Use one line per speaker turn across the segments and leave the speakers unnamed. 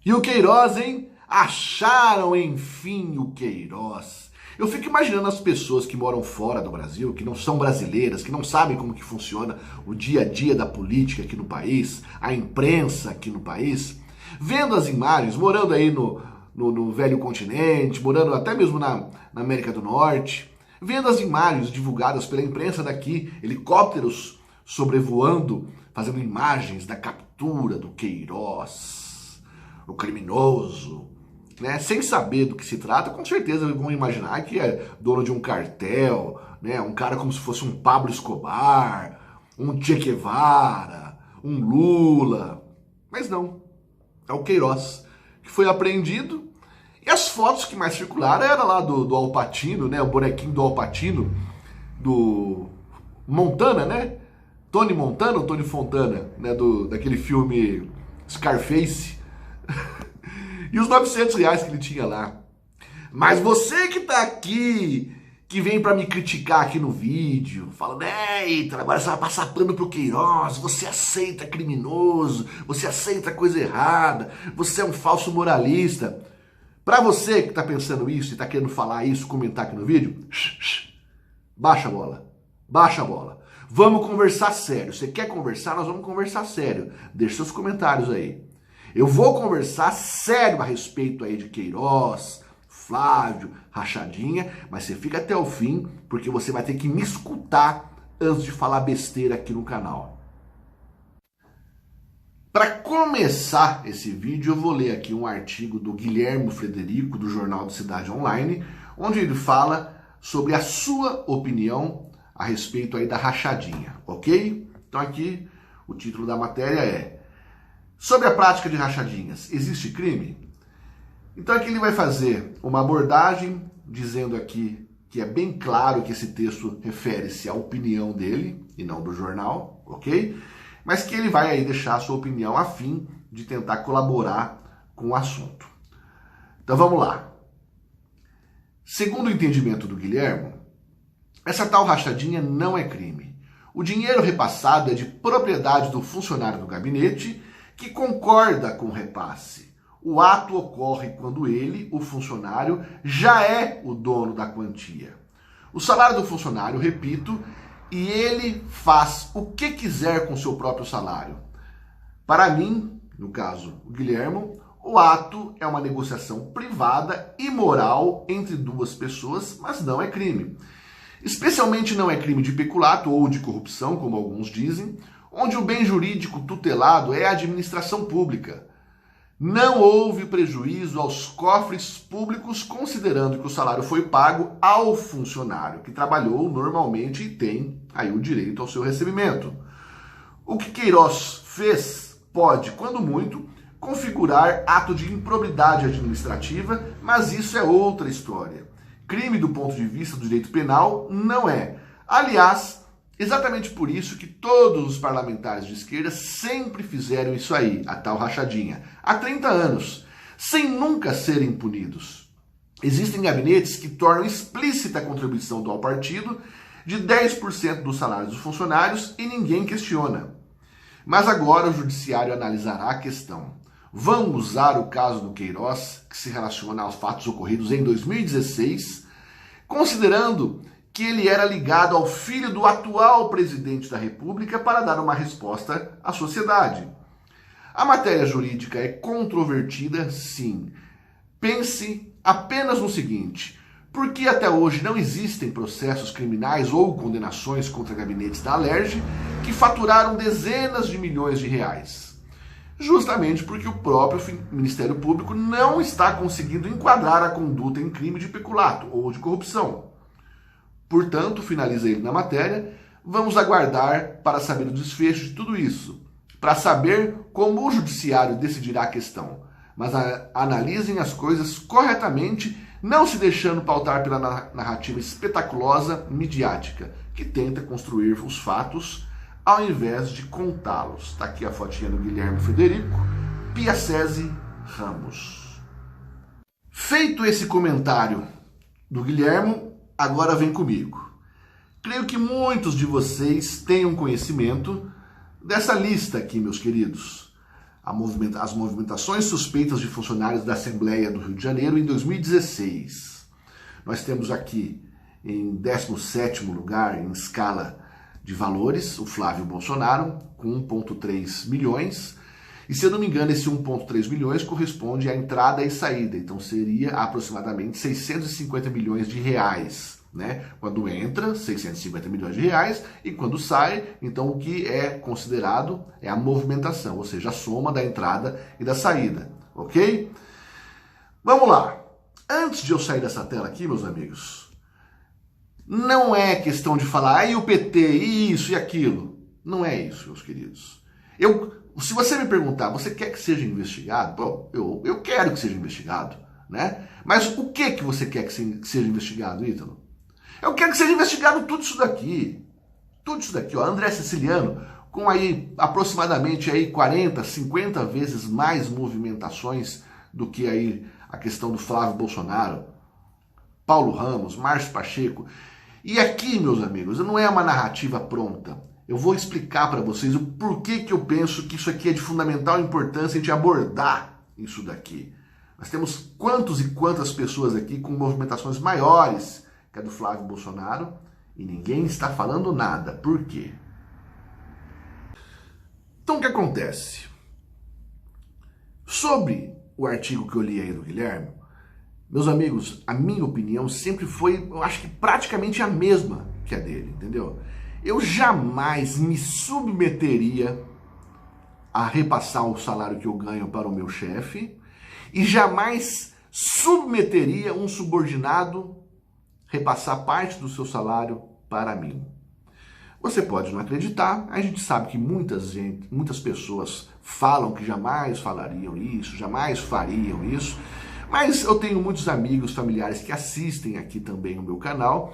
E o Queiroz, hein? Acharam, enfim, o Queiroz. Eu fico imaginando as pessoas que moram fora do Brasil, que não são brasileiras, que não sabem como que funciona o dia a dia da política aqui no país, a imprensa aqui no país, vendo as imagens, morando aí no velho continente, morando até mesmo na América do Norte, vendo as imagens divulgadas pela imprensa daqui, helicópteros sobrevoando, fazendo imagens da captura do Queiroz, o criminoso, né? Sem saber do que se trata, com certeza vão imaginar que é dono de um cartel, né? Um cara como se fosse um Pablo Escobar, um Che Guevara, um Lula. Mas não, é o Queiroz, que foi apreendido. E as fotos que mais circularam era lá do Al Pacino, né? O bonequinho do Al Pacino, do Montana, né? Tony Montana ou Tony Fontana, né? Daquele filme Scarface. E os R$ 900 que ele tinha lá. Mas você que tá aqui, que vem pra me criticar aqui no vídeo, falando, eita, agora você vai passar pano pro Queiroz, você aceita criminoso, você aceita coisa errada, você é um falso moralista. Pra você que tá pensando isso e tá querendo falar isso, comentar aqui no vídeo, baixa a bola, baixa a bola. Vamos conversar sério. Você quer conversar? Nós vamos conversar sério. Deixa seus comentários aí. Eu vou conversar sério a respeito aí de Queiroz, Flávio, Rachadinha, mas você fica até o fim, porque você vai ter que me escutar antes de falar besteira aqui no canal. Para começar esse vídeo, eu vou ler aqui um artigo do Guilherme Frederico, do jornal de Cidade Online, onde ele fala sobre a sua opinião a respeito aí da rachadinha, ok? Então aqui o título da matéria é: sobre a prática de rachadinhas, existe crime? Então aqui ele vai fazer uma abordagem dizendo aqui que é bem claro que esse texto refere-se à opinião dele e não do jornal, ok? Mas que ele vai aí deixar a sua opinião a fim de tentar colaborar com o assunto. Então vamos lá. Segundo o entendimento do Guilherme, essa tal rachadinha não é crime. O dinheiro repassado é de propriedade do funcionário do gabinete que concorda com o repasse. O ato ocorre quando ele, o funcionário, já é o dono da quantia. O salário do funcionário, repito, e ele faz o que quiser com seu próprio salário. Para mim, no caso o Guilherme, o ato é uma negociação privada e moral entre duas pessoas, mas não é crime. Especialmente não é crime de peculato ou de corrupção, como alguns dizem, onde o bem jurídico tutelado é a administração pública. Não houve prejuízo aos cofres públicos, considerando que o salário foi pago ao funcionário, que trabalhou normalmente e tem aí o direito ao seu recebimento. O que Queiroz fez pode, quando muito, configurar ato de improbidade administrativa, mas isso é outra história. Crime do ponto de vista do direito penal não é. Aliás, exatamente por isso que todos os parlamentares de esquerda sempre fizeram isso aí, a tal rachadinha, há 30 anos, sem nunca serem punidos. Existem gabinetes que tornam explícita a contribuição do ao partido de 10% dos salários dos funcionários e ninguém questiona. Mas agora o judiciário analisará a questão. Vamos usar o caso do Queiroz, que se relaciona aos fatos ocorridos em 2016, considerando que ele era ligado ao filho do atual presidente da República para dar uma resposta à sociedade. A matéria jurídica é controvertida, sim. Pense apenas no seguinte: por que até hoje não existem processos criminais ou condenações contra gabinetes da Alerj que faturaram dezenas de milhões de reais? Justamente porque o próprio Ministério Público não está conseguindo enquadrar a conduta em crime de peculato ou de corrupção. Portanto, finaliza ele na matéria, vamos aguardar para saber o desfecho de tudo isso, para saber como o judiciário decidirá a questão. Mas analisem as coisas corretamente, não se deixando pautar pela narrativa espetaculosa midiática, que tenta construir os fatos ao invés de contá-los. Está aqui a fotinha do Guilherme Frederico, Piacese Ramos. Feito esse comentário do Guilherme, agora vem comigo. Creio que muitos de vocês tenham conhecimento dessa lista aqui, meus queridos. as movimentações suspeitas de funcionários da Assembleia do Rio de Janeiro em 2016. Nós temos aqui em 17º lugar em escala de valores o Flávio Bolsonaro com 1,3 milhões. E se eu não me engano, esse 1,3 milhões corresponde à entrada e saída. Então seria aproximadamente 650 milhões de reais. Né? Quando entra, 650 milhões de reais, e quando sai, então o que é considerado é a movimentação, ou seja, a soma da entrada e da saída, ok? Vamos lá. Antes de eu sair dessa tela aqui, meus amigos, não é questão de falar, aí o PT, isso e aquilo. Não é isso, meus queridos. Se você me perguntar, você quer que seja investigado? Bom, eu quero que seja investigado, né? Mas o que você quer que seja investigado, Ítalo? Eu quero que seja investigado tudo isso daqui. Tudo isso daqui, ó. André Siciliano, com aí aproximadamente aí 40, 50 vezes mais movimentações do que aí a questão do Flávio Bolsonaro, Paulo Ramos, Márcio Pacheco. E aqui, meus amigos, não é uma narrativa pronta. Eu vou explicar para vocês o porquê que eu penso que isso aqui é de fundamental importância a gente abordar isso daqui. Nós temos quantos e quantas pessoas aqui com movimentações maiores que é do Flávio Bolsonaro, e ninguém está falando nada. Por quê? Então, o que acontece? Sobre o artigo que eu li aí do Guilherme, meus amigos, a minha opinião sempre foi, eu acho que praticamente a mesma que a dele, entendeu? Eu jamais me submeteria a repassar o salário que eu ganho para o meu chefe e jamais submeteria um subordinado repassar parte do seu salário para mim. Você pode não acreditar, a gente sabe que muitas pessoas falam que jamais falariam isso, jamais fariam isso, mas eu tenho muitos amigos, familiares que assistem aqui também o meu canal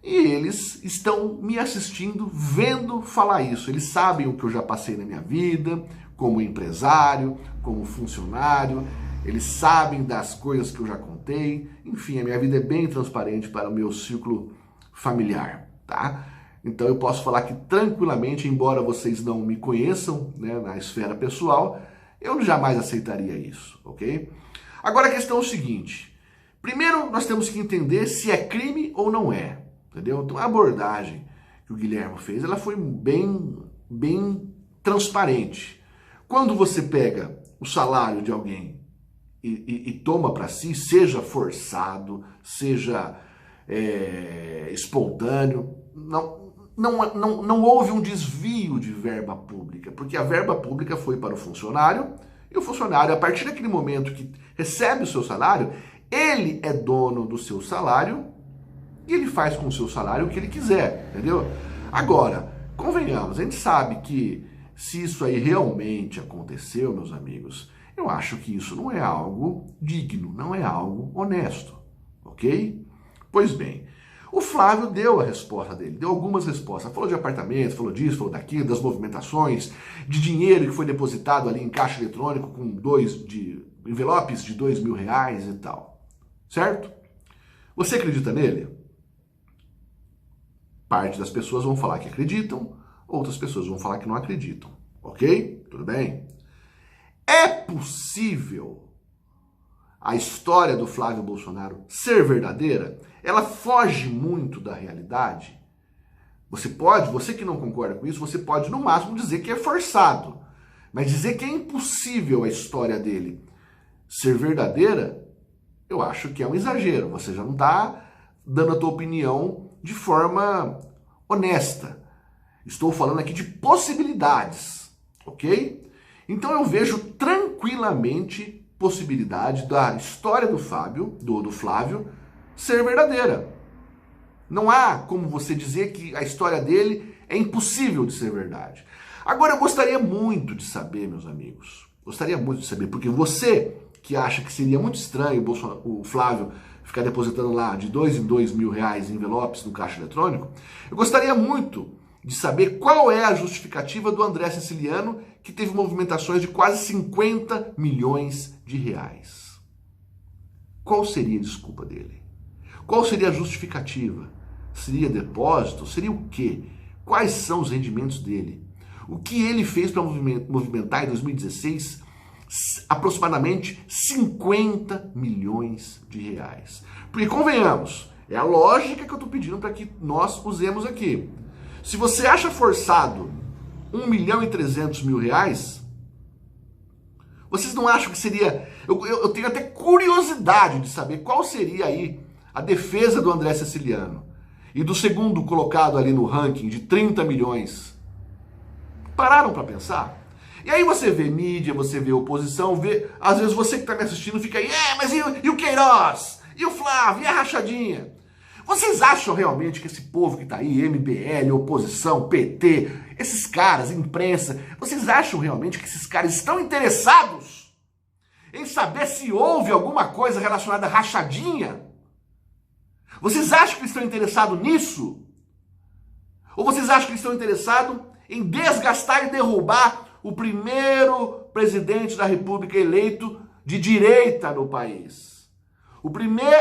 e eles estão me assistindo, vendo falar isso. Eles sabem o que eu já passei na minha vida, como empresário, como funcionário, eles sabem das coisas que eu já contei. Enfim, a minha vida é bem transparente para o meu círculo familiar, tá? Então eu posso falar que tranquilamente, embora vocês não me conheçam, né, na esfera pessoal, eu jamais aceitaria isso, ok? Agora a questão é o seguinte. Primeiro, nós temos que entender se é crime ou não é, entendeu? Então a abordagem que o Guilherme fez, ela foi bem transparente. Quando você pega o salário de alguém e toma para si, seja forçado, seja espontâneo, não houve um desvio de verba pública, porque a verba pública foi para o funcionário, e o funcionário, a partir daquele momento que recebe o seu salário, ele é dono do seu salário e ele faz com o seu salário o que ele quiser, entendeu? Agora, convenhamos, a gente sabe que se isso aí realmente aconteceu, meus amigos, eu acho que isso não é algo digno, não é algo honesto, ok? Pois bem, o Flávio deu a resposta dele, deu algumas respostas, falou de apartamento, falou disso, falou daquilo, das movimentações, de dinheiro que foi depositado ali em caixa eletrônico com envelopes de R$2.000 e tal, certo? Você acredita nele? Parte das pessoas vão falar que acreditam, outras pessoas vão falar que não acreditam, ok? Tudo bem? É possível a história do Flávio Bolsonaro ser verdadeira? Ela foge muito da realidade? Você que não concorda com isso, você pode no máximo dizer que é forçado. Mas dizer que é impossível a história dele ser verdadeira, eu acho que é um exagero. Você já não está dando a tua opinião de forma honesta. Estou falando aqui de possibilidades, ok? Então eu vejo tranquilamente possibilidade da história do Flávio ser verdadeira. Não há como você dizer que a história dele é impossível de ser verdade. Agora eu gostaria muito de saber, meus amigos, gostaria muito de saber, porque você que acha que seria muito estranho o Flávio ficar depositando lá de R$2 em R$2.000 em envelopes no caixa eletrônico, eu gostaria muito de saber qual é a justificativa do André Siciliano, que teve movimentações de quase 50 milhões de reais. Qual seria a desculpa dele? Qual seria a justificativa? Seria depósito? Seria o quê? Quais são os rendimentos dele? O que ele fez para movimentar em 2016 aproximadamente 50 milhões de reais. Porque convenhamos, é a lógica que eu estou pedindo para que nós usemos aqui. Se você acha forçado 1.300.000 reais, vocês não acham que seria... Eu tenho até curiosidade de saber qual seria aí a defesa do André Siciliano e do segundo colocado ali no ranking de 30 milhões. Pararam para pensar? E aí você vê mídia, você vê oposição, às vezes você que está me assistindo fica aí, mas e o Queiroz? E o Flávio? E a rachadinha? Vocês acham realmente que esse povo que está aí, MBL, oposição, PT, esses caras, imprensa, vocês acham realmente que esses caras estão interessados em saber se houve alguma coisa relacionada à rachadinha? Vocês acham que eles estão interessados nisso? Ou vocês acham que eles estão interessados em desgastar e derrubar o primeiro presidente da República eleito de direita no país?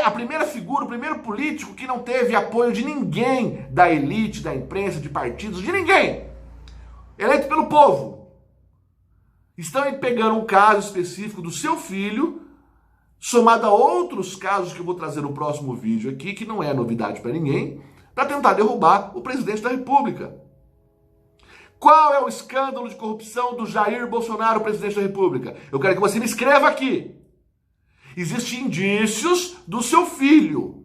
A primeira figura, o primeiro político que não teve apoio de ninguém, da elite, da imprensa, de partidos, de ninguém. Eleito pelo povo. Estão aí pegando um caso específico do seu filho, somado a outros casos que eu vou trazer no próximo vídeo aqui, que não é novidade para ninguém, para tentar derrubar o presidente da República. Qual é o escândalo de corrupção do Jair Bolsonaro, presidente da República? Eu quero que você me escreva aqui. Existem indícios do seu filho.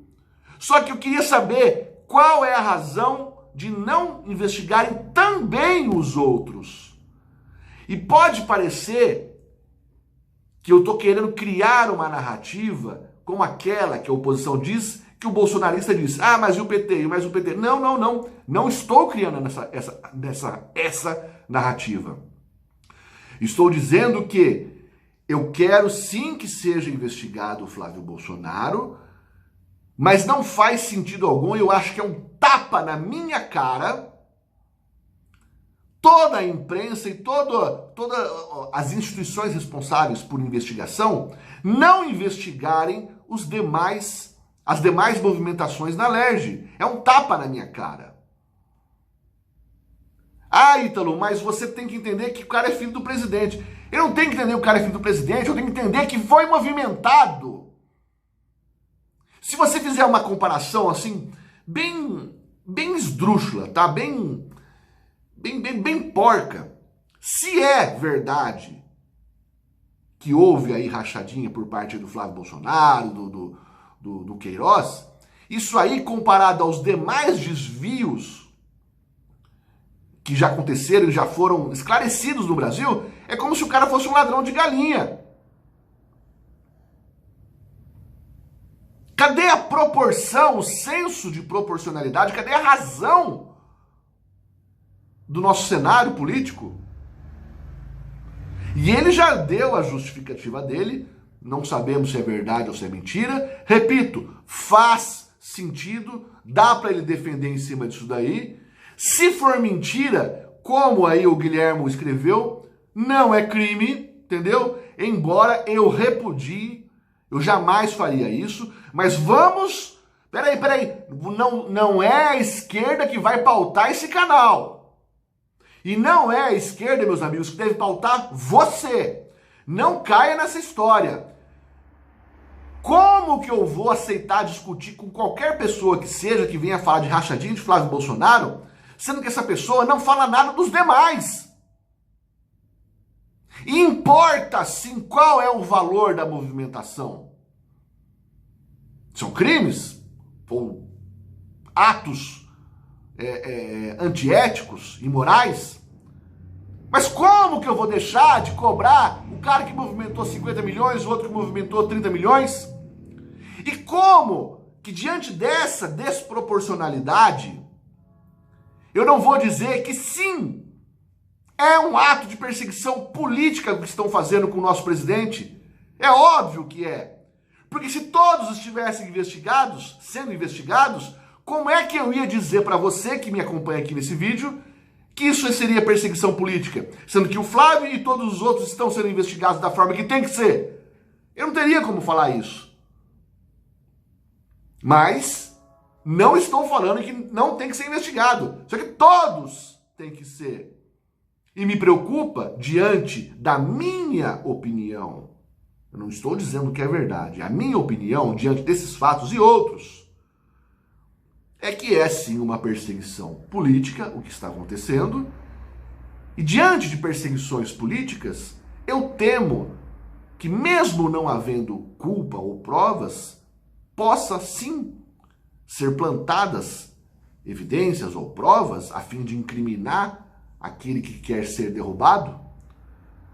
Só que eu queria saber qual é a razão de não investigarem também os outros. E pode parecer que eu estou querendo criar uma narrativa como aquela que a oposição diz, que o bolsonarista diz, mas e o PT? Mas o PT? Não. Não estou criando essa narrativa. Estou dizendo que eu quero sim que seja investigado o Flávio Bolsonaro, mas não faz sentido algum, eu acho que é um tapa na minha cara, toda a imprensa e todas as instituições responsáveis por investigação não investigarem as demais movimentações na LERJ. É um tapa na minha cara. Ítalo, mas você tem que entender que o cara é filho do presidente. Eu não tenho que entender que o cara é filho do presidente, eu tenho que entender que foi movimentado. Se você fizer uma comparação assim, bem esdrúxula, tá? Bem porca. Se é verdade que houve aí rachadinha por parte do Flávio Bolsonaro, do Queiroz, isso aí comparado aos demais desvios que já aconteceram e já foram esclarecidos no Brasil, é como se o cara fosse um ladrão de galinha. Cadê a proporção, o senso de proporcionalidade? Cadê a razão do nosso cenário político? E ele já deu a justificativa dele, não sabemos se é verdade ou se é mentira. Repito, faz sentido, dá para ele defender em cima disso daí. Se for mentira, como aí o Guilherme escreveu, não é crime, entendeu? Embora eu repudie, eu jamais faria isso, mas vamos... Peraí, não é a esquerda que vai pautar esse canal. E não é a esquerda, meus amigos, que deve pautar você. Não caia nessa história. Como que eu vou aceitar discutir com qualquer pessoa que seja, que venha falar de rachadinha de Flávio Bolsonaro, sendo que essa pessoa não fala nada dos demais? E importa, sim, qual é o valor da movimentação. São crimes ou atos antiéticos, imorais? Mas como que eu vou deixar de cobrar o cara que movimentou 50 milhões, o outro que movimentou 30 milhões? E como que diante dessa desproporcionalidade, eu não vou dizer que sim, é um ato de perseguição política que estão fazendo com o nosso presidente? É óbvio que é. Porque se todos estivessem sendo investigados, como é que eu ia dizer para você que me acompanha aqui nesse vídeo que isso seria perseguição política? Sendo que o Flávio e todos os outros estão sendo investigados da forma que tem que ser. Eu não teria como falar isso. Mas não estou falando que não tem que ser investigado. Só que todos têm que ser. E me preocupa diante da minha opinião. Eu não estou dizendo que é verdade. A minha opinião, diante desses fatos e outros, é que é sim uma perseguição política, o que está acontecendo. E diante de perseguições políticas, eu temo que mesmo não havendo culpa ou provas, possa sim ser plantadas evidências ou provas a fim de incriminar aquele que quer ser derrubado,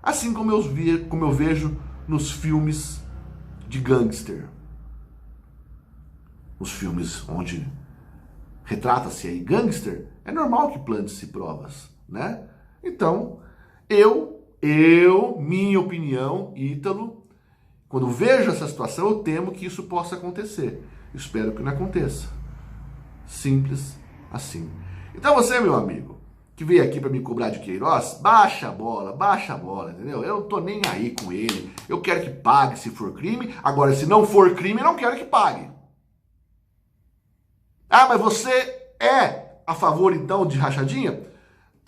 assim como eu vejo nos filmes de gangster. Os filmes onde retrata-se aí gangster, é normal que plante-se provas, né? Então, minha opinião, Ítalo, quando vejo essa situação, eu temo que isso possa acontecer. Espero que não aconteça. Simples assim. Então você, meu amigo, que veio aqui para me cobrar de Queiroz, baixa a bola, entendeu? Eu não tô nem aí com ele. Eu quero que pague se for crime. Agora, se não for crime, eu não quero que pague. Ah, mas você é a favor, então, de rachadinha?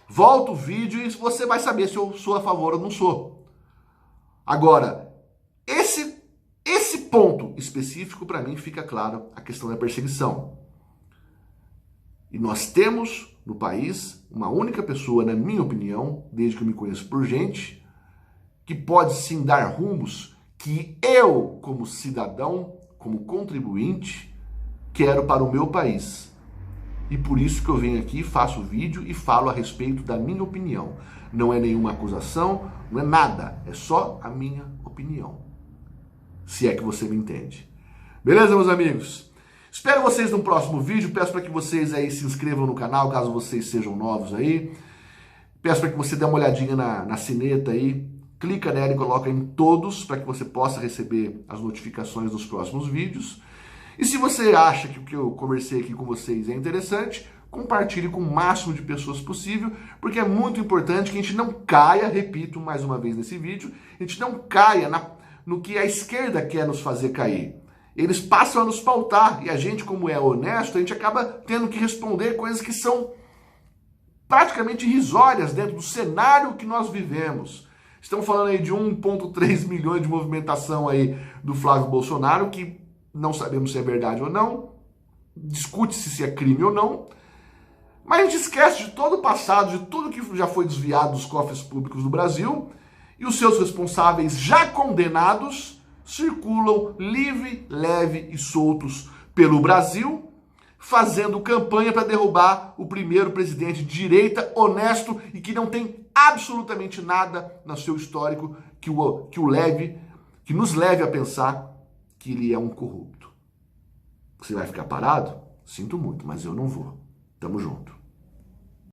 Volta o vídeo e você vai saber se eu sou a favor ou não sou. Agora, esse ponto específico, para mim, fica claro a questão da perseguição. E nós temos no país uma única pessoa, na minha opinião, desde que eu me conheço por gente, que pode sim dar rumos que eu, como cidadão, como contribuinte, quero para o meu país. E por isso que eu venho aqui, faço o vídeo e falo a respeito da minha opinião. Não é nenhuma acusação, não é nada, é só a minha opinião. Se é que você me entende. Beleza, meus amigos? Espero vocês no próximo vídeo. Peço para que vocês aí se inscrevam no canal, caso vocês sejam novos aí. Peço para que você dê uma olhadinha na sineta aí. Clica nela e coloca em todos para que você possa receber as notificações dos próximos vídeos. E se você acha que o que eu conversei aqui com vocês é interessante, compartilhe com o máximo de pessoas possível, porque é muito importante que a gente não caia, repito mais uma vez nesse vídeo, a gente não caia no que a esquerda quer nos fazer cair. Eles passam a nos pautar e a gente, como é honesto, a gente acaba tendo que responder coisas que são praticamente irrisórias dentro do cenário que nós vivemos. Estamos falando aí de 1,3 milhões de movimentação aí do Flávio Bolsonaro, que não sabemos se é verdade ou não, discute-se se é crime ou não, mas a gente esquece de todo o passado, de tudo que já foi desviado dos cofres públicos do Brasil, e os seus responsáveis já condenados circulam livre, leve e soltos pelo Brasil, fazendo campanha para derrubar o primeiro presidente de direita, honesto e que não tem absolutamente nada no seu histórico que nos leve a pensar que ele é um corrupto. Você vai ficar parado? Sinto muito, mas eu não vou. Tamo junto.